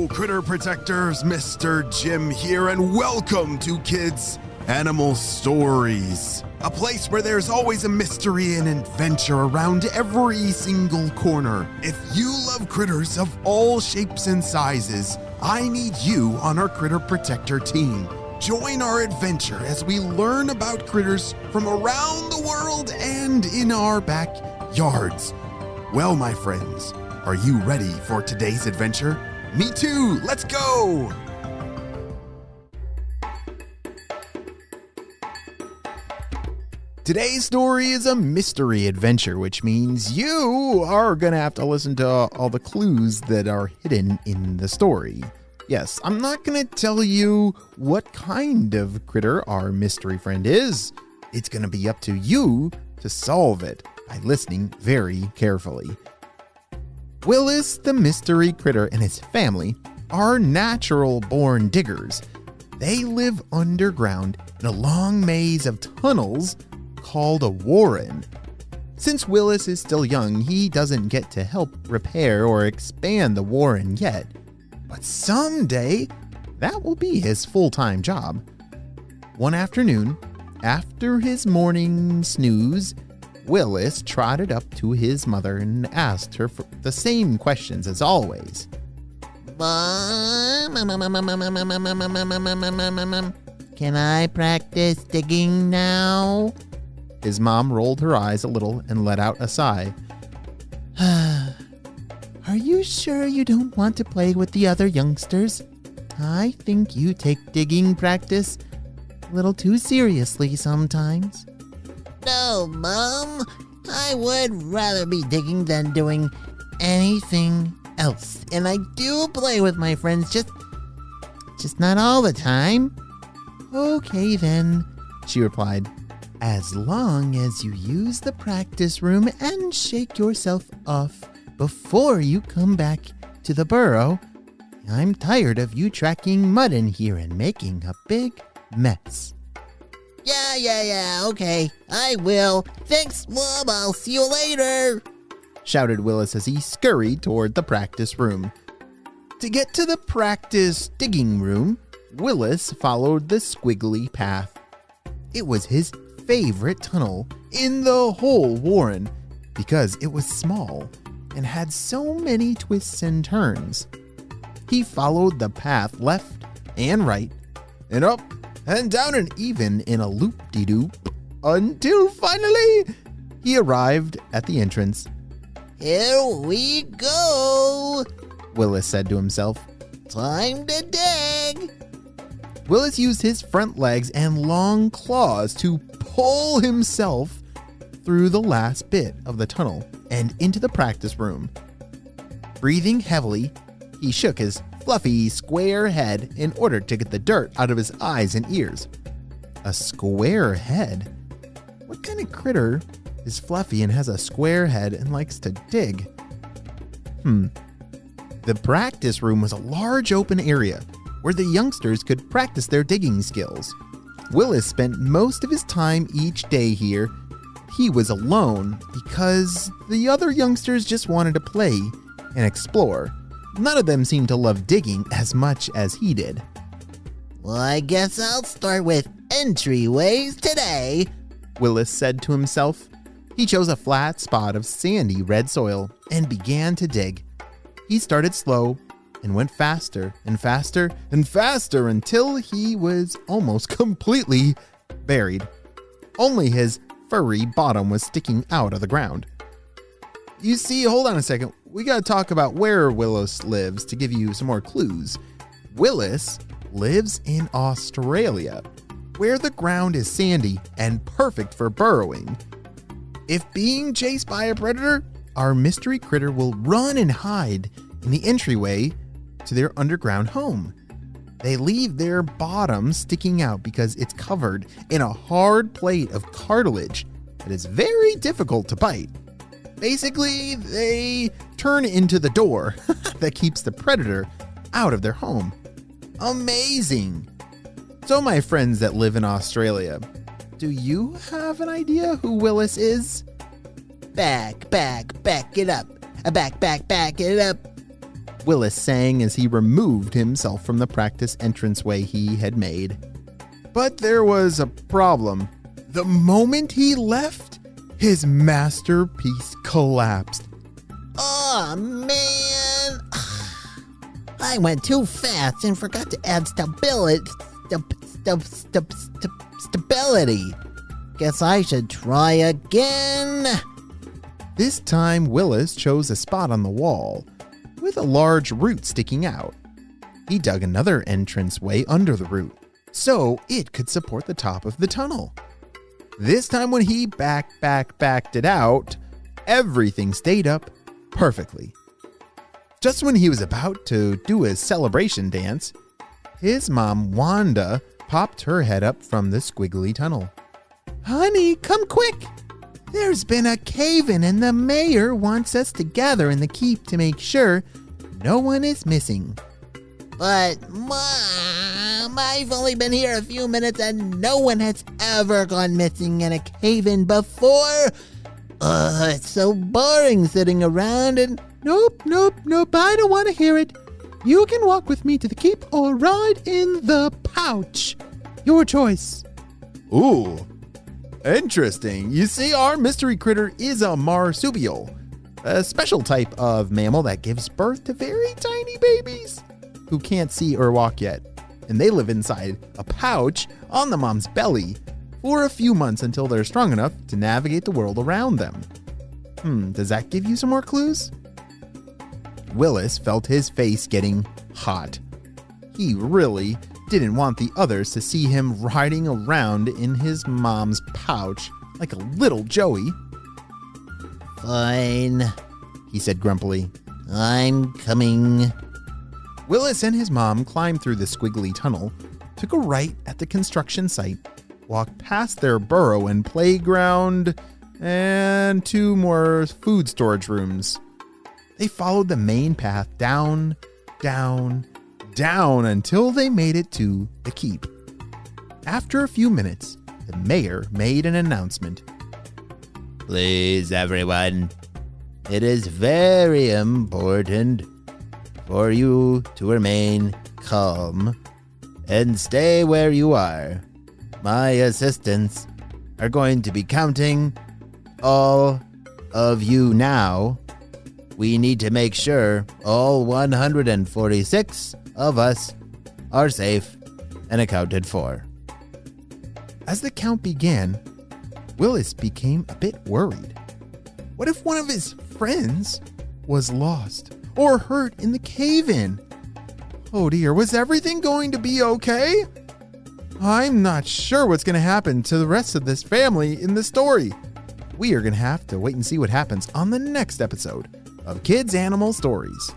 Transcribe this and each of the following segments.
Critter Protectors, Mr. Jim here, and welcome to Kids Animal Stories, a place where there's always a mystery and adventure around every single corner. If you love critters of all shapes and sizes, I need you on our Critter Protector team. Join our adventure as we learn about critters from around the world and in our backyards. Well, my friends, are you ready for today's adventure? Me too! Let's go! Today's story is a mystery adventure, which means you are going to have to listen to all the clues that are hidden in the story. Yes, I'm not going to tell you what kind of critter our mystery friend is. It's going to be up to you to solve it by listening very carefully. Willis, the mystery critter, and his family are natural-born diggers. They live underground in a long maze of tunnels called a warren. Since Willis is still young, he doesn't get to help repair or expand the warren yet. But someday, that will be his full-time job. One afternoon, after his morning snooze, Willis trotted up to his mother and asked her for the same questions as always. Mom, can I practice digging now? His mom rolled her eyes a little and let out a sigh. Are you sure you don't want to play with the other youngsters? I think you take digging practice a little too seriously sometimes. No, Mom. I would rather be digging than doing anything else. And I do play with my friends, just not all the time. Okay then, she replied. As long as you use the practice room and shake yourself off before you come back to the burrow. I'm tired of you tracking mud in here and making a big mess. Yeah, okay, I will. Thanks, Mom, I'll see you later, shouted Willis as he scurried toward the practice room. To get to the practice digging room, Willis followed the squiggly path. It was his favorite tunnel in the whole warren because it was small and had so many twists and turns. He followed the path left and right and up and down and even in a loop-de-doop until finally he arrived at the entrance. Here we go, Willis said to himself. Time to dig. Willis used his front legs and long claws to pull himself through the last bit of the tunnel and into the practice room. Breathing heavily, he shook his fluffy, square head in order to get the dirt out of his eyes and ears. A square head? What kind of critter is fluffy and has a square head and likes to dig? The practice room was a large open area where the youngsters could practice their digging skills. Willis spent most of his time each day here. He was alone because the other youngsters just wanted to play and explore. None of them seemed to love digging as much as he did. Well, I guess I'll start with entryways today, Willis said to himself. He chose a flat spot of sandy red soil and began to dig. He started slow and went faster and faster and faster until he was almost completely buried. Only his furry bottom was sticking out of the ground. You see, hold on a second. We got to talk about where Willis lives to give you some more clues. Willis lives in Australia, where the ground is sandy and perfect for burrowing. If being chased by a predator, our mystery critter will run and hide in the entryway to their underground home. They leave their bottom sticking out because it's covered in a hard plate of cartilage that is very difficult to bite. Basically, they turn into the door that keeps the predator out of their home. Amazing! So, my friends that live in Australia, do you have an idea who Willis is? Back it up. Back it up. Willis sang as he removed himself from the practice entranceway he had made. But there was a problem. The moment he left, his masterpiece collapsed. Oh, man. I went too fast and forgot to add stability. Guess I should try again. This time, Willis chose a spot on the wall with a large root sticking out. He dug another entranceway under the root so it could support the top of the tunnel. This time when he backed it out, everything stayed up perfectly. Just when he was about to do his celebration dance, his mom, Wanda, popped her head up from the squiggly tunnel. Honey, come quick. There's been a cave-in and the mayor wants us to gather in the keep to make sure no one is missing. But, Mom, I've only been here a few minutes and no one has ever gone missing in a cave-in before. It's so boring sitting around and... Nope, I don't want to hear it. You can walk with me to the keep or ride in the pouch. Your choice. Ooh, interesting. You see, our mystery critter is a marsupial, a special type of mammal that gives birth to very tiny babies who can't see or walk yet. And they live inside a pouch on the mom's belly for a few months until they're strong enough to navigate the world around them. Does that give you some more clues? Willis felt his face getting hot. He really didn't want the others to see him riding around in his mom's pouch like a little Joey. Fine, he said grumpily. I'm coming. Willis and his mom climbed through the squiggly tunnel, took a right at the construction site, walked past their burrow and playground, and 2 more food storage rooms. They followed the main path down until they made it to the keep. After a few minutes, the mayor made an announcement. Please, everyone, it is very important for you to remain calm and stay where you are. My assistants are going to be counting all of you now. We need to make sure all 146 of us are safe and accounted for. As the count began, Willis became a bit worried. What if one of his friends was lost or hurt in the cave-in? Oh dear, was everything going to be okay? I'm not sure what's going to happen to the rest of this family in the story. We are going to have to wait and see what happens on the next episode of Kids Animal Stories.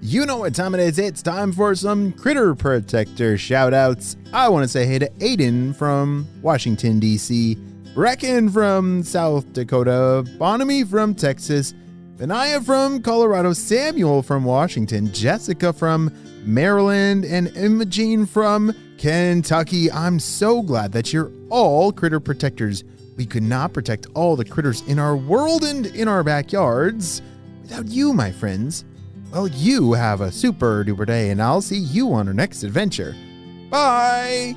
You know what time it is. It's time for some Critter Protector shout-outs. I want to say hey to Aiden from Washington, D.C., Brecken from South Dakota, Bonamy from Texas, Benaya from Colorado, Samuel from Washington, Jessica from Maryland, and Imogene from Kentucky. I'm so glad that you're all critter protectors. We could not protect all the critters in our world and in our backyards without you, my friends. Well, you have a super duper day, and I'll see you on our next adventure. Bye!